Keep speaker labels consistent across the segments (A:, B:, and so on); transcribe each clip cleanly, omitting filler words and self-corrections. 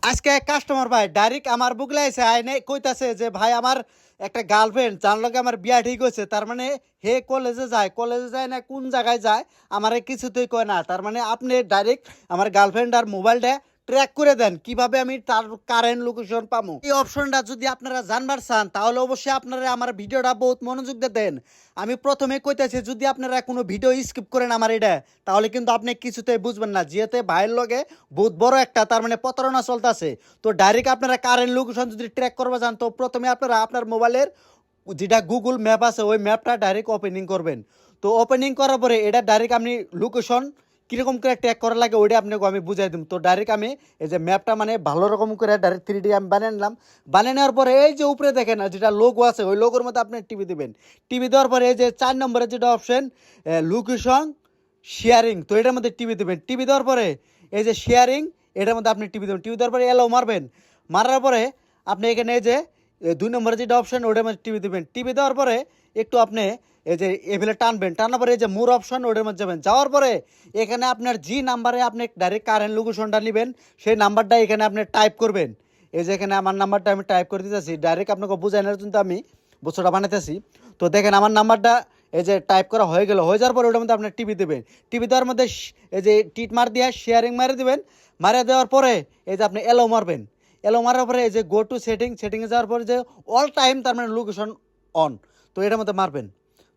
A: আজকে এক কাস্টমার ভাই ডাইরেক্ট আমার বুকলে আইছে আইনে কইতাছে যে ভাই আমার একটা গার্লফ্রেন্ড যার লগে আমার বিয়া ঠিক হয়েছে, তার মানে হে কলেজে যায় না কোন জায়গায় যায় আমারে কিছুতেই কয় না। তার মানে আপনি ডাইরেক্ট আমার গার্লফ্রেন্ড আর মোবাইলটা ট্র্যাক করে দেন, কিভাবে আমি তার কারেন্ট লোকেশন পাবো। এই অপশনটা যদি আপনারা জানবার চান তাহলে অবশ্যই আপনারা আমার ভিডিওটা বহুত মনোযোগ দিয়ে দেন। আমি প্রথমে কইতেছি যদি আপনারা কোনো ভিডিও স্কিপ করেন আমার এটা, তাহলে কিন্তু আপনি কিছুতেই বুঝবেন না, যেহেতু ভাইয়ের লগে বহুত বড় একটা তার মানে প্রতারণা চলতেছে। তো ডাইরেক্ট আপনারা কারেন্ট লোকেশন যদি ট্র্যাক করবা যান, তো প্রথমে আপনারা আপনার মোবাইলের যেটা গুগল ম্যাপ আছে ওই ম্যাপটা ডাইরেক্ট ওপেনিং করবেন। তো ওপেনিং করার পরে এটা ডাইরেক্ট আপনি লোকেশন কীরকম করে ট্র্যাক করা লাগে ওইটা আপনাকে আমি বুঝাই দিম। তো ডাইরেক্ট আমি এই যে ম্যাপটা মানে ভালো রকম করে ডাইরেক্ট 3D আমি বানিয়ে নিলাম। বানিয়ে নেওয়ার পরে এই যে উপরে দেখেন যেটা লোগো আছে ওই লোগোর মধ্যে আপনি টিভি দেবেন। টিভি দেওয়ার পরে এই যে 4 নম্বরের যেটা অপশন লোকেশন শেয়ারিং, তো এটার মধ্যে টিভি দেবেন। টিভি দেওয়ার পরে এই যে শেয়ারিং এটার মধ্যে আপনি টিভি দেবেন। টিভি দেওয়ার পরে এলাও মারবেন। মারার পরে আপনি এখানে এই যে 2 নম্বরের যেটা অপশন ওটার মধ্যে টিভি দেবেন। টিভি দেওয়ার পরে একটু আপনি এই যে এভেলে টানবেন, টানার পরে এই যে মোর অপশন ওটার মধ্যে যাবেন। যাওয়ার পরে এখানে আপনার জি নাম্বারে আপনি ডাইরেক্ট কারেন্ট লোকেশনটা নেবেন, সেই নাম্বারটা এখানে আপনি টাইপ করবেন। এই যে এখানে আমার নাম্বারটা আমি টাইপ করে দিতেছি, ডাইরেক্ট আপনাকে বোঝানোর জন্য আমি বস্তুটা বানাইতেছি। তো দেখেন আমার নাম্বারটা এই যে টাইপ করা হয়ে গেল। হয়ে যাওয়ার পরে ওটার মধ্যে আপনার টিভি দেবেন। টিভি দেওয়ার মধ্যে এই যে টিট মার দিয়ে শেয়ারিং মারে দেবেন। মারে দেওয়ার পরে এই যে আপনি এলো মারবেন। এলো মারার পরে এই যে গো টু সেটিংয়ে যাওয়ার পরে যে অল টাইম তার মানে লোকেশন অন, তো এটার মধ্যে মারবেন।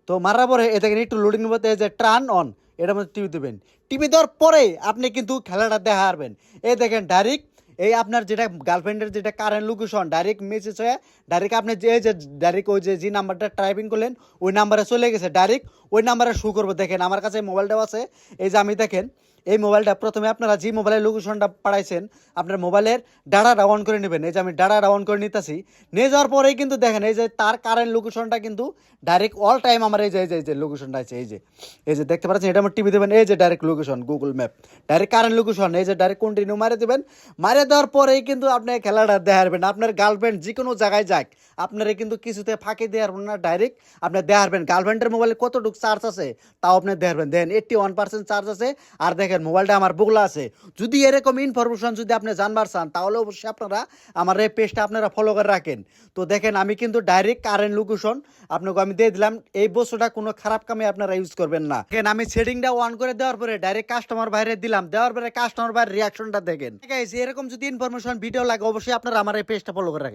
A: তো মারার পরে এ দেখেন একটু লোডিং মধ্যে এই যে টার্ন অন এটার মধ্যে টিভি দেবেন। টিভি দেওয়ার পরে আপনি কিন্তু খেলাটা দেখা হারবেন। এই দেখেন ডাইরেক্ট এই আপনার যেটা গার্লফ্রেন্ডের যেটা কারেন্ট লোকেশন ডাইরেক্ট মেসেজ হয়ে ডাইরেক্ট আপনি যে ডাইরেক্ট ওই যে নাম্বারটা টাইপিং করলেন ওই নাম্বারে চলে গেছে, ডাইরেক্ট ওই নাম্বারে শো করবো। দেখেন আমার কাছে মোবাইলটাও আছে, এই যে আমি দেখেন এই মোবাইলটা প্রথমে আপনারা যে মোবাইলের লোকেশনটা পাঠাইছেন আপনার মোবাইলের ডাটাটা অন করে নেবেন। এই যে আমি ডাটাটা অন করে নিতেছি, নিয়ে যাওয়ার পরেই কিন্তু দেখেন এই যে তার কারেন্ট লোকেশনটা কিন্তু ডাইরেক্ট অল টাইম আমার এই যে লোকেশনটা আছে এই যে দেখতে পাচ্ছেন এটা আমার টিভি দেবেন। এই যে direct location Google map direct current location এই যে ডাইরেক্ট কন্টিনিউ মারে দেবেন। মারে দেওয়ার পরেই কিন্তু আপনি খেলাটা দেখাবেন। আপনার গার্লফ্রেন্ড যে কোনো জায়গায় যাক আপনারা কিন্তু কিছুতে ফাঁকি দেওয়ার না, ডাইরেক্ট আপনি দেখাবেন। গার্লফ্রেন্ডের মোবাইলে কতটুকু চার্জ আছে তাও আপনি দেখাবেন। দেখেন 81% চার্জ আছে। আর দেখেন মোবাইলটা আমার বুগলা আছে। যদি এরকম ইনফরমেশন যদি আপনি জানবার চান তাহলে অবশ্যই আপনারা আমার এই পেজটা আপনারা ফলো করে রাখেন। তো দেখেন আমি কিন্তু ডাইরেক্ট কারেন্ট লোকেশন আপনাকে আমি দিয়ে দিলাম। এই বস্তুটা কোনো খারাপ কামে আপনারা ইউজ করবেন না। দেখেন আমি সেটিংটা অন করে দেওয়ার পরে ডাইরেক্ট কাস্টমার বাইরে দিলাম, দেওয়ার পরে কাস্টমার বাইরের রিয়াকশনটা দেখেন। এরকম যদি ইনফরমেশন ভিডিও লাগে অবশ্যই আপনারা আমার এই পেজটা ফলো করে রাখেন।